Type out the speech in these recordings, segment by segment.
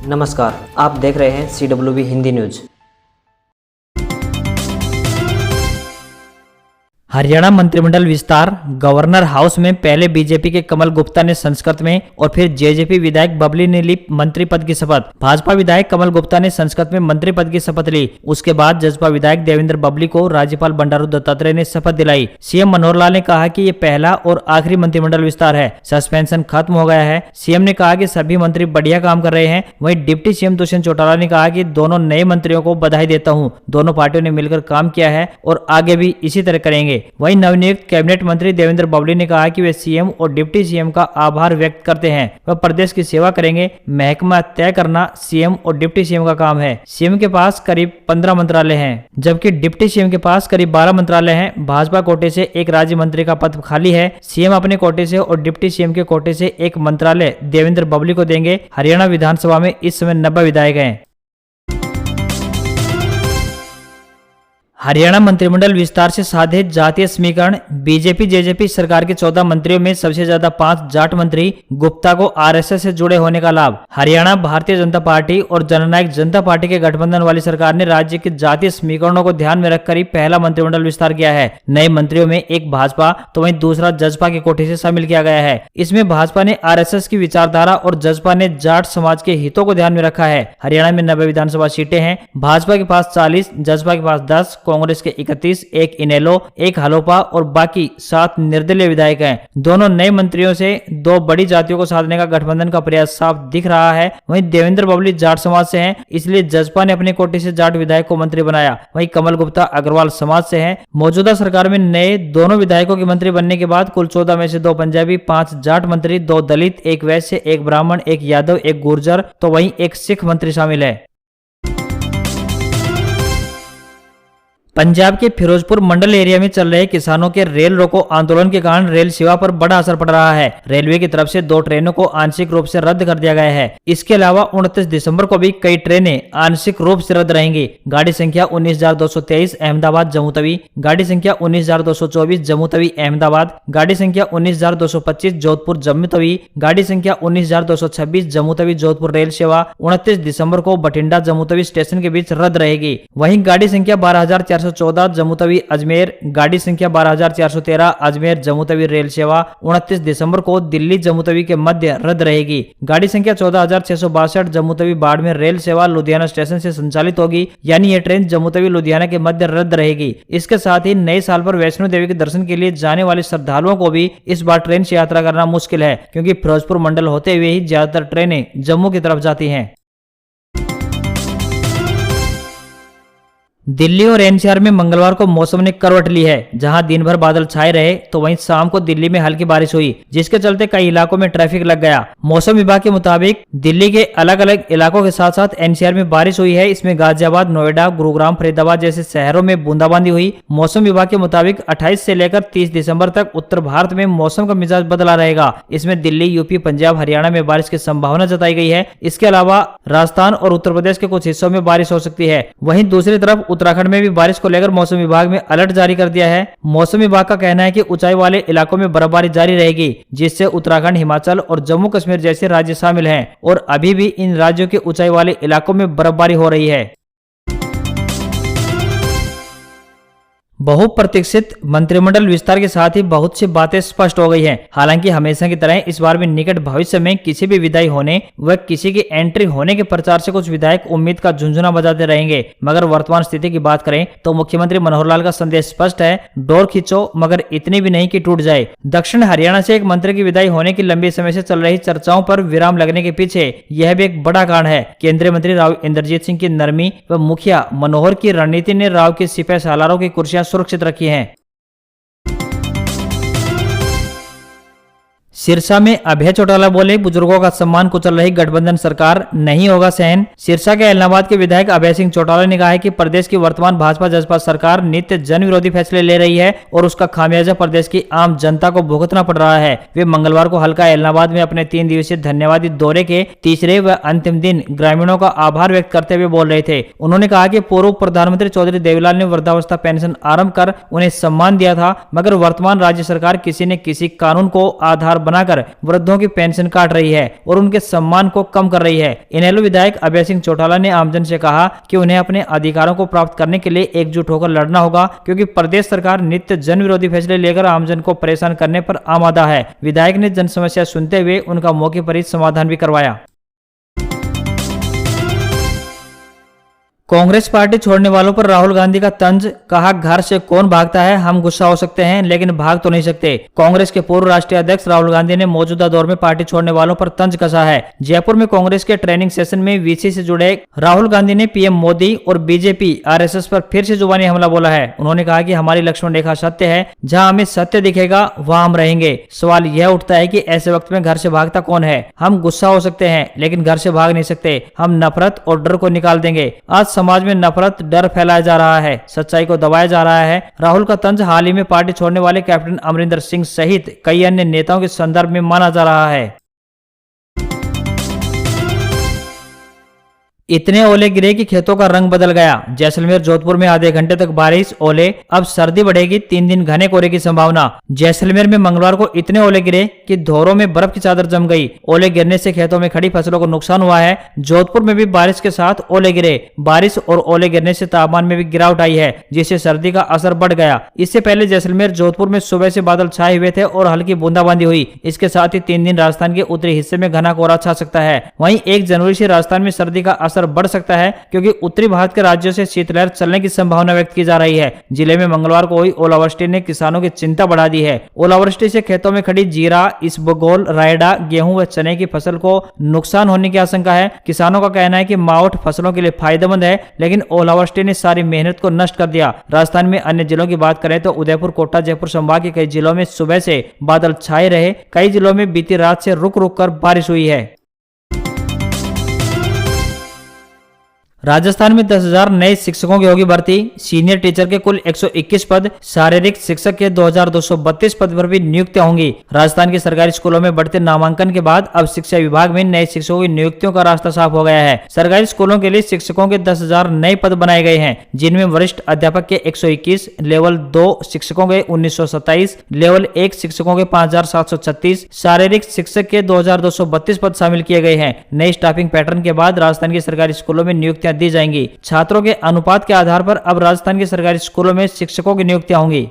नमस्कार, आप देख रहे हैं CWB हिंदी न्यूज। हरियाणा मंत्रिमंडल विस्तार। गवर्नर हाउस में पहले बीजेपी के कमल गुप्ता ने संस्कृत में और फिर जेजेपी विधायक बबली ने ली मंत्री पद की शपथ। भाजपा विधायक कमल गुप्ता ने संस्कृत में मंत्री पद की शपथ ली। उसके बाद जसपा विधायक देवेंद्र बबली को राज्यपाल बंडारू दत्तात्रेय ने शपथ दिलाई। सीएम मनोहर लाल ने कहा कि ये पहला और आखिरी मंत्रिमंडल विस्तार है। सस्पेंशन खत्म हो गया है। सीएम ने कहा कि सभी मंत्री बढ़िया काम कर रहे हैं। वहीं डिप्टी सीएम दुष्यंत चौटाला ने कहा कि दोनों नए मंत्रियों को बधाई देता हूं। दोनों पार्टियों ने मिलकर काम किया है और आगे भी इसी तरह करेंगे। वहीं नवनियुक्त कैबिनेट मंत्री देवेंद्र बबली ने कहा कि वे सीएम और डिप्टी सीएम का आभार व्यक्त करते हैं। वह प्रदेश की सेवा करेंगे। महकमा तय करना सीएम और डिप्टी सीएम का काम है। सीएम के पास करीब 15 मंत्रालय हैं, जबकि डिप्टी सीएम के पास करीब 12 मंत्रालय हैं। भाजपा कोटे से एक राज्य मंत्री का पद खाली है। सीएम अपने कोटे से और डिप्टी सीएम के कोटे से एक मंत्रालय देवेंद्र बबली को देंगे। हरियाणा विधानसभा में इस समय 90 विधायक हैं। हरियाणा मंत्रिमंडल विस्तार से साधे जातीय समीकरण। बीजेपी जेजेपी सरकार के 14 मंत्रियों में सबसे ज्यादा 5 जाट मंत्री। गुप्ता को आरएसएस से जुड़े होने का लाभ। हरियाणा भारतीय जनता पार्टी और जननायक जनता पार्टी के गठबंधन वाली सरकार ने राज्य के जातीय समीकरणों को ध्यान में रखकर ही पहला मंत्रिमंडल विस्तार किया है। नए मंत्रियों में एक भाजपा तो वहीं दूसरा जसपा के कोटे से शामिल किया गया है। इसमें भाजपा ने आरएसएस की विचारधारा और जसपा ने जाट समाज के हितों को ध्यान में रखा है। हरियाणा में 90 विधानसभा सीटें हैं। भाजपा के पास 40, जसपा के पास 10, कांग्रेस के 31, एक इनेलो, एक हलोपा और बाकी 7 निर्दलीय विधायक हैं। दोनों नए मंत्रियों से 2 बड़ी जातियों को साधने का गठबंधन का प्रयास साफ दिख रहा है। वहीं देवेंद्र बबली जाट समाज से हैं, इसलिए जसपा ने अपने कोटे से जाट विधायक को मंत्री बनाया। वहीं कमल गुप्ता अग्रवाल समाज से हैं। मौजूदा सरकार में नए दोनों विधायकों के मंत्री बनने के बाद कुल 14 में से 2 पंजाबी, 5 जाट मंत्री, 2 दलित, एक वैश्य, एक ब्राह्मण, एक यादव, एक गुर्जर तो वहीं एक सिख मंत्री शामिल है। पंजाब के फिरोजपुर मंडल एरिया में चल रहे किसानों के रेल रोको आंदोलन के कारण रेल सेवा पर बड़ा असर पड़ रहा है। रेलवे की तरफ से 2 ट्रेनों को आंशिक रूप से रद्द कर दिया गया है। इसके अलावा 29 दिसंबर को भी कई ट्रेनें आंशिक रूप से रद्द रहेंगी। गाड़ी संख्या 19,223 अहमदाबाद जम्मू तवी, गाड़ी संख्या 19,224 जम्मू तवी अहमदाबाद, गाड़ी संख्या 19,225 जोधपुर जम्मू तवी, गाड़ी संख्या 19,226 जम्मू तवी जोधपुर रेल सेवा 29 दिसंबर को बठिंडा जम्मू तवी स्टेशन के बीच रद्द रहेगी। वहीं गाड़ी संख्या 12,414 जम्मू तवी अजमेर, गाड़ी संख्या 12,413 अजमेर जम्मू तवी रेल सेवा 29 दिसंबर को दिल्ली जम्मू तवी के मध्य रद्द रहेगी। गाड़ी संख्या 14,662 जम्मू तवी बाड़मेर रेल सेवा लुधियाना स्टेशन से संचालित होगी, यानी यह ट्रेन जम्मू तवी लुधियाना के मध्य रद्द रहेगी। इसके साथ ही नए साल पर वैष्णो देवी के दर्शन के लिए जाने वाले श्रद्धालुओं को भी इस बार ट्रेन से यात्रा करना मुश्किल है, क्योंकि फिरोजपुर मंडल होते हुए ही ज्यादातर ट्रेनें जम्मू की तरफ जाती हैं। दिल्ली और एनसीआर में मंगलवार को मौसम ने करवट ली है। जहां दिन भर बादल छाए रहे तो वहीं शाम को दिल्ली में हल्की बारिश हुई, जिसके चलते कई इलाकों में ट्रैफिक लग गया। मौसम विभाग के मुताबिक दिल्ली के अलग अलग इलाकों के साथ साथ एनसीआर में बारिश हुई है। इसमें गाजियाबाद, नोएडा, गुरुग्राम, फरीदाबाद जैसे शहरों में बूंदाबांदी हुई। मौसम विभाग के मुताबिक 28 से लेकर 30 दिसंबर तक उत्तर भारत में मौसम का मिजाज बदला रहेगा। इसमें दिल्ली, यूपी, पंजाब, हरियाणा में बारिश की संभावना जताई गई है। इसके अलावा राजस्थान और उत्तर प्रदेश के कुछ हिस्सों में बारिश हो सकती है। वहीं दूसरी तरफ उत्तराखंड में भी बारिश को लेकर मौसम विभाग में अलर्ट जारी कर दिया है। मौसम विभाग का कहना है कि ऊंचाई वाले इलाकों में बर्फबारी जारी रहेगी, जिससे उत्तराखंड, हिमाचल और जम्मू कश्मीर जैसे राज्य शामिल हैं और अभी भी इन राज्यों के ऊंचाई वाले इलाकों में बर्फबारी हो रही है। बहुप्रतीक्षित मंत्रिमंडल विस्तार के साथ ही बहुत सी बातें स्पष्ट हो गई हैं। हालांकि हमेशा की तरह इस बार भी निकट भविष्य में किसी भी विदाई होने व किसी की एंट्री होने के प्रचार से कुछ विधायक उम्मीद का झुंझुना बजाते रहेंगे। मगर वर्तमान स्थिति की बात करें तो मुख्यमंत्री मनोहर लाल का संदेश स्पष्ट है, डोर खींचो मगर इतनी भी नहीं कि टूट जाए। दक्षिण हरियाणा से एक मंत्री की विदाई होने की लंबे समय से चल रही चर्चाओं पर विराम लगने के पीछे यह भी एक बड़ा कारण है। केंद्रीय मंत्री राव इंद्रजीत सिंह की नरमी व मुखिया मनोहर की रणनीति ने राव की सिपह सालारों की कुर्सियां सुरक्षित रखी हैं। सिरसा में अभय चौटाला बोले, बुजुर्गों का सम्मान कुचल रही गठबंधन सरकार नहीं होगा सहन। सिरसा के एलनाबाद के विधायक अभय सिंह चौटाला ने कहा है कि प्रदेश की वर्तमान भाजपा जसपा सरकार नित्य जन विरोधी फैसले ले रही है और उसका खामियाजा प्रदेश की आम जनता को भुगतना पड़ रहा है। वे मंगलवार को हल्का एलनाबाद में अपने 3 दिवसीय धन्यवादी दौरे के तीसरे व अंतिम दिन ग्रामीणों का आभार व्यक्त करते हुए बोल रहे थे। उन्होंने कहा कि पूर्व प्रधानमंत्री चौधरी देवीलाल ने वृद्धावस्था पेंशन आरंभ कर उन्हें सम्मान दिया था, मगर वर्तमान राज्य सरकार किसी न किसी कानून को आधार बनाकर वृद्धों की पेंशन काट रही है और उनके सम्मान को कम कर रही है। इनेलो विधायक अभय सिंह चौटाला ने आमजन से कहा कि उन्हें अपने अधिकारों को प्राप्त करने के लिए एकजुट होकर लड़ना होगा, क्योंकि प्रदेश सरकार नित्य जन विरोधी फैसले लेकर आमजन को परेशान करने पर आमादा है। विधायक ने जन समस्या सुनते हुए उनका मौके पर ही समाधान भी करवाया। कांग्रेस पार्टी छोड़ने वालों पर राहुल गांधी का तंज, कहा घर से कौन भागता है, हम गुस्सा हो सकते हैं लेकिन भाग तो नहीं सकते। कांग्रेस के पूर्व राष्ट्रीय अध्यक्ष राहुल गांधी ने मौजूदा दौर में पार्टी छोड़ने वालों पर तंज कसा है। जयपुर में कांग्रेस के ट्रेनिंग सेशन में वीसी से जुड़े राहुल गांधी ने पीएम मोदी और बीजेपी आरएसएस पर फिर से जुबानी हमला बोला है। उन्होंने कहा कि हमारी लक्ष्मण रेखा सत्य है, जहां हमें सत्य दिखेगा वहां हम रहेंगे। सवाल यह उठता है कि ऐसे वक्त में घर से भागता कौन है। हम गुस्सा हो सकते हैं लेकिन घर से भाग नहीं सकते। हम नफरत और डर को निकाल देंगे। आज समाज में नफरत, डर फैलाया जा रहा है, सच्चाई को दबाया जा रहा है। राहुल का तंज हाल ही में पार्टी छोड़ने वाले कैप्टन अमरिंदर सिंह सहित कई अन्य नेताओं के संदर्भ में माना जा रहा है। इतने ओले गिरे कि खेतों का रंग बदल गया। जैसलमेर जोधपुर में आधे घंटे तक बारिश, ओले, अब सर्दी बढ़ेगी, 3 दिन घने कोहरे की संभावना। जैसलमेर में मंगलवार को इतने ओले गिरे कि धोरों में बर्फ की चादर जम गई। ओले गिरने से खेतों में खड़ी फसलों को नुकसान हुआ है। जोधपुर में भी बारिश के साथ ओले गिरे। बारिश और ओले गिरने से तापमान में भी गिरावट आई है, जिससे सर्दी का असर बढ़ गया। इससे पहले जैसलमेर जोधपुर में सुबह से बादल छाए हुए थे और हल्की बूंदाबांदी हुई। इसके साथ ही 3 दिन राजस्थान के उत्तरी हिस्से में घना कोहरा छा सकता है। वहीं 1 जनवरी से राजस्थान में सर्दी का असर बढ़ सकता है, क्योंकि उत्तरी भारत के राज्यों से शीतलहर चलने की संभावना व्यक्त की जा रही है। जिले में मंगलवार को हुई ओलावृष्टि ने किसानों की चिंता बढ़ा दी है। ओलावृष्टि से खेतों में खड़ी जीरा, इसबगोल, रायडा, गेहूं व चने की फसल को नुकसान होने की आशंका है। किसानों का कहना है कि मावठ फसलों के लिए फायदेमंद है, लेकिन ओलावृष्टि ने सारी मेहनत को नष्ट कर दिया। राजस्थान में अन्य जिलों की बात करें तो उदयपुर, कोटा, जयपुर संभाग के कई जिलों में सुबह से बादल छाए रहे। कई जिलों में बीती रात से रुक रुक कर बारिश हुई है। राजस्थान में 10,000 नए शिक्षकों की होगी भर्ती। सीनियर टीचर के कुल 121 पद, शारीरिक शिक्षक के 2,232 पद पर भी नियुक्तियां होंगी। राजस्थान के सरकारी स्कूलों में बढ़ते नामांकन के बाद अब शिक्षा विभाग में नए शिक्षकों की नियुक्तियों का रास्ता साफ हो गया है। सरकारी स्कूलों के लिए शिक्षकों के 10,000 नए पद बनाए गए हैं, जिनमें वरिष्ठ अध्यापक के 121, लेवल 2 शिक्षकों के 1927, लेवल 1 शिक्षकों के 5,736, शारीरिक शिक्षक के 2,232 पद शामिल किए गए हैं। नई स्टाफिंग पैटर्न के बाद राजस्थान के सरकारी स्कूलों में नियुक्तियां दी जाएंगी। छात्रों के अनुपात के आधार पर अब राजस्थान के सरकारी स्कूलों में शिक्षकों की नियुक्तियां होंगी।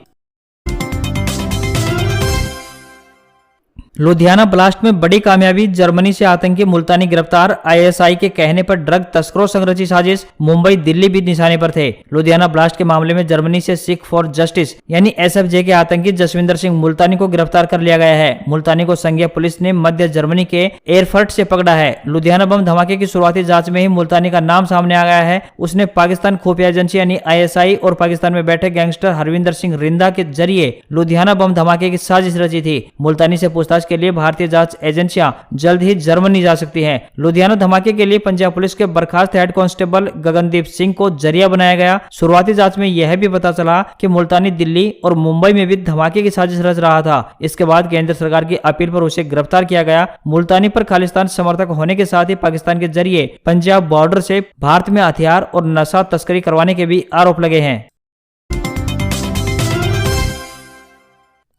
लुधियाना ब्लास्ट में बड़ी कामयाबी, जर्मनी से आतंकी मुल्तानी गिरफ्तार। आईएसआई के कहने पर ड्रग तस्करों संग रची साजिश, मुंबई, दिल्ली भी निशाने पर थे। लुधियाना ब्लास्ट के मामले में जर्मनी से सिख फॉर जस्टिस यानी एसएफजे के आतंकी जसविंदर सिंह मुल्तानी को गिरफ्तार कर लिया गया है। मुल्तानी को संघीय पुलिस ने मध्य जर्मनी के एयरफर्ट से पकड़ा है। लुधियाना बम धमाके की शुरुआती जांच में ही मुल्तानी का नाम सामने आ गया है। उसने पाकिस्तान खुफिया एजेंसी यानी आईएसआई और पाकिस्तान में बैठे गैंगस्टर हरविंदर सिंह रिंदा के जरिए लुधियाना बम धमाके की साजिश रची थी। मुल्तानी से पूछताछ के लिए भारतीय जांच एजेंसियां जल्द ही जर्मनी जा सकती हैं। लुधियाना धमाके के लिए पंजाब पुलिस के बर्खास्त हेड कांस्टेबल गगनदीप सिंह को जरिया बनाया गया। शुरुआती जांच में यह भी पता चला कि मुल्तानी दिल्ली और मुंबई में भी धमाके की साजिश रच रहा था। इसके बाद केंद्र सरकार की अपील पर उसे गिरफ्तार किया गया। मुल्तानी पर खालिस्तान समर्थक होने के साथ ही पाकिस्तान के जरिए पंजाब बॉर्डर से भारत में हथियार और नशा तस्करी करवाने के भी आरोप लगे हैं।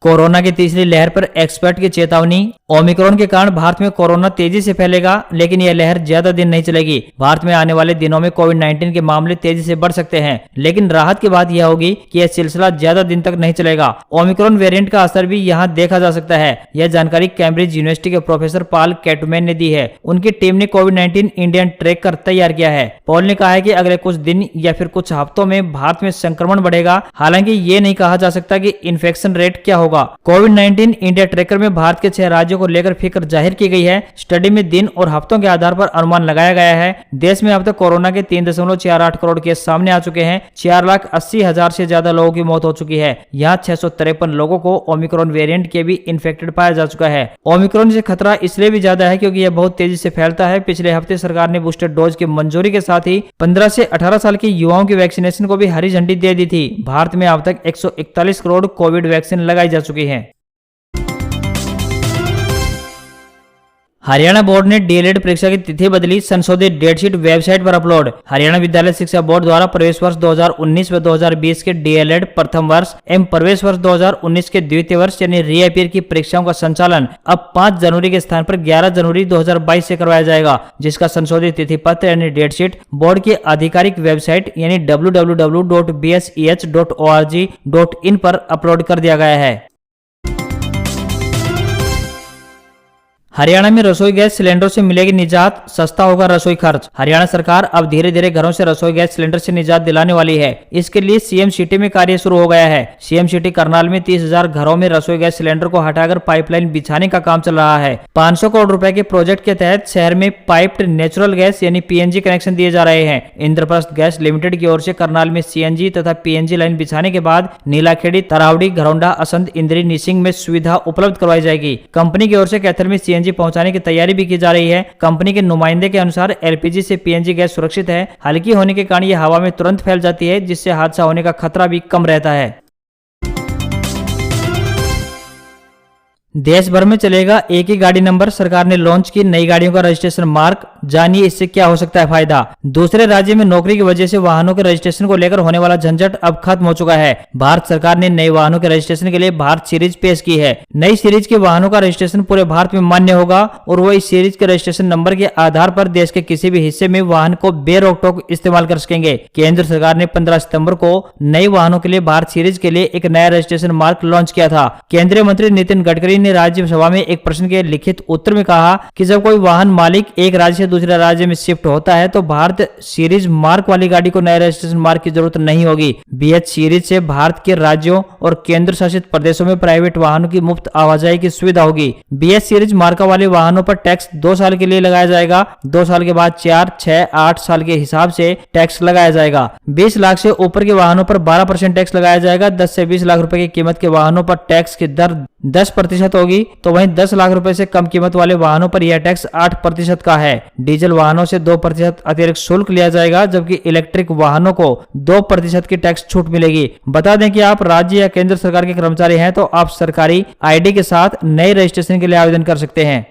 कोरोना की तीसरी लहर पर एक्सपर्ट की चेतावनी, ओमिक्रॉन के कारण भारत में कोरोना तेजी से फैलेगा, लेकिन यह लहर ज्यादा दिन नहीं चलेगी। भारत में आने वाले दिनों में कोविड-19 के मामले तेजी से बढ़ सकते हैं, लेकिन राहत की बात यह होगी कि यह सिलसिला ज्यादा दिन तक नहीं चलेगा। ओमिक्रॉन वेरिएंट का असर भी यहां देखा जा सकता है। यह जानकारी कैम्ब्रिज यूनिवर्सिटी के प्रोफेसर पॉल कैटमैन ने दी है। उनकी टीम ने कोविड-19 इंडियन ट्रैकर तैयार किया है। पॉल ने कहा है कि अगले कुछ दिन या फिर कुछ हफ्तों में भारत में संक्रमण बढ़ेगा। हालांकि ये नहीं कहा जा सकता कि इन्फेक्शन रेट क्या होगा। कोविड-19 इंडिया ट्रैकर में भारत के 6 राज्यों को लेकर फिक्र जाहिर की गई है। स्टडी में दिन और हफ्तों के आधार पर अनुमान लगाया गया है। देश में अब तक कोरोना के 3.48 करोड़ केस सामने आ चुके हैं। 4,80,000 से ज्यादा लोगों की मौत हो चुकी है। यहाँ 653 लोगों को ओमिक्रॉन वेरिएंट के भी इन्फेक्टेड पाया जा चुका है। ओमिक्रॉन से खतरा इसलिए भी ज्यादा है क्योंकि यह बहुत तेजी से फैलता है। पिछले हफ्ते सरकार ने बूस्टर डोज की मंजूरी के साथ ही 15 से 18 साल के युवाओं की वैक्सीनेशन को भी हरी झंडी दे दी थी। भारत में अब तक 141 करोड़ कोविड वैक्सीन लगाई जा चुकी है। हरियाणा बोर्ड ने डीएलएड परीक्षा की तिथि बदली, संशोधित डेटशीट वेबसाइट पर अपलोड। हरियाणा विद्यालय शिक्षा बोर्ड द्वारा प्रवेश वर्ष 2019 व 2020 के डीएलएड प्रथम वर्ष एवं प्रवेश वर्ष 2019 के द्वितीय वर्ष यानी रीअपियर की परीक्षाओं का संचालन अब 5 जनवरी के स्थान पर 11 जनवरी 2022 से करवाया जाएगा, जिसका संशोधित तिथि पत्र यानी डेटशीट बोर्ड की आधिकारिक वेबसाइट यानी www.bseh.org.in पर अपलोड कर दिया गया है। हरियाणा में रसोई गैस सिलेंडर से मिलेगी निजात, सस्ता होगा रसोई खर्च। हरियाणा सरकार अब धीरे धीरे घरों से रसोई गैस सिलेंडर से निजात दिलाने वाली है। इसके लिए सीएम सिटी में कार्य शुरू हो गया है। सीएम सिटी करनाल में 30,000 घरों में रसोई गैस सिलेंडर को हटाकर पाइपलाइन बिछाने का काम चल रहा है। 500 करोड़ रुपए के प्रोजेक्ट के तहत शहर में पाइप्ड नेचुरल गैस यानी पीएनजी कनेक्शन दिए जा रहे हैं। इंद्रप्रस्थ गैस लिमिटेड की ओर से करनाल में सीएनजी तथा पीएनजी लाइन बिछाने के बाद नीलाखेड़ी, तरावड़ी, घरौंडा, असंध, इंद्री, निसिंग में सुविधा उपलब्ध करवाई जाएगी। कंपनी की ओर से कैथल में सीएनजी पहुंचाने की तैयारी भी की जा रही है। कंपनी के नुमाइंदे के अनुसार एलपीजी से पीएनजी गैस सुरक्षित है। हल्की होने के कारण यह हवा में तुरंत फैल जाती है, जिससे हादसा होने का खतरा भी कम रहता है। देश भर में चलेगा एक ही गाड़ी नंबर, सरकार ने लॉन्च की नई गाड़ियों का रजिस्ट्रेशन मार्क। जानिए इससे क्या हो सकता है फायदा। दूसरे राज्य में नौकरी की वजह से वाहनों के रजिस्ट्रेशन को लेकर होने वाला झंझट अब खत्म हो चुका है। भारत सरकार ने नए वाहनों के रजिस्ट्रेशन के लिए भारत सीरीज पेश की है। नई सीरीज के वाहनों का रजिस्ट्रेशन पूरे भारत में मान्य होगा और वो इस सीरीज के रजिस्ट्रेशन नंबर के आधार पर देश के किसी भी हिस्से में वाहन को बेरोक-टोक इस्तेमाल कर सकेंगे। केंद्र सरकार ने 15 सितंबर को नए वाहनों के लिए भारत सीरीज के लिए एक नया रजिस्ट्रेशन मार्क लॉन्च किया था। केंद्रीय मंत्री नितिन गडकरी ने राज्यसभा में एक प्रश्न के लिखित उत्तर में कहा कि जब कोई वाहन मालिक एक राज्य से दूसरे राज्य में शिफ्ट होता है तो भारत सीरीज मार्क वाली गाड़ी को नए रजिस्ट्रेशन मार्क की जरूरत नहीं होगी। बीएच सीरीज से भारत के राज्यों और केंद्र शासित प्रदेशों में प्राइवेट वाहनों की मुफ्त आवाजाही की सुविधा होगी। बीएच सीरीज मार्का वाले वाहनों पर टैक्स 2 साल के लिए लगाया जाएगा। 2 साल के बाद 4, 6, 8 साल के हिसाब से टैक्स लगाया जाएगा। 20 लाख से ऊपर के वाहनों पर 12% टैक्स लगाया जाएगा। 10 से 20 लाख रुपए की कीमत के वाहनों पर टैक्स की दर 10% होगी, तो वहीं 10 लाख रुपए से कम कीमत वाले वाहनों पर यह टैक्स 8% का है। डीजल वाहनों से 2% अतिरिक्त शुल्क लिया जाएगा, जबकि इलेक्ट्रिक वाहनों को 2% की टैक्स छूट मिलेगी। बता दें कि आप राज्य या केंद्र सरकार के कर्मचारी हैं तो आप सरकारी आईडी के साथ नए रजिस्ट्रेशन के लिए आवेदन कर सकते हैं।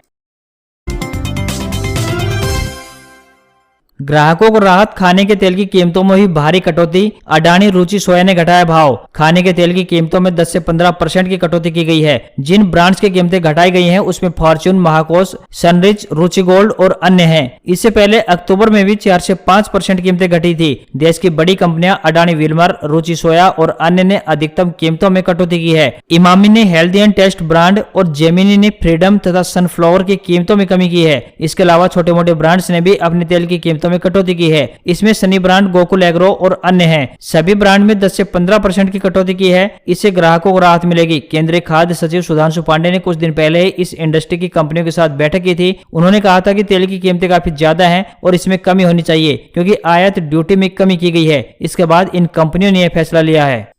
ग्राहकों को राहत, खाने के तेल की कीमतों में हुई भारी कटौती। अडानी रुचि सोया ने घटाया भाव। खाने के तेल की कीमतों में 10 से 15% की कटौती की गई है। जिन ब्रांड्स की कीमतें घटाई गई हैं उसमें फॉर्च्यून, महाकोश, सनरिच, रुचि गोल्ड और अन्य हैं। इससे पहले अक्टूबर में भी 4 से 5% कीमतें घटी थी। देश की बड़ी कंपनियां अडानी विल्मर, रुचि सोया और अन्य ने अधिकतम कीमतों में कटौती की है। इमामी ने हेल्दी एंड टेस्ट ब्रांड और जेमिनी ने फ्रीडम तथा सनफ्लावर की कीमतों में कमी की है। इसके अलावा छोटे मोटे ब्रांड्स ने भी अपने तेल की कीमतों में कटौती की है। इसमें सनी ब्रांड, गोकुल एग्रो और अन्य हैं। सभी ब्रांड में 10 से 15% की कटौती की है। इससे ग्राहकों को राहत मिलेगी। केंद्रीय खाद्य सचिव सुधांशु पांडे ने कुछ दिन पहले इस इंडस्ट्री की कंपनियों के साथ बैठक की थी। उन्होंने कहा था कि तेल की कीमतें काफी ज्यादा हैं और इसमें कमी होनी चाहिए, क्योंकि आयात ड्यूटी में कमी की गई है। इसके बाद इन कंपनियों ने यह फैसला लिया है।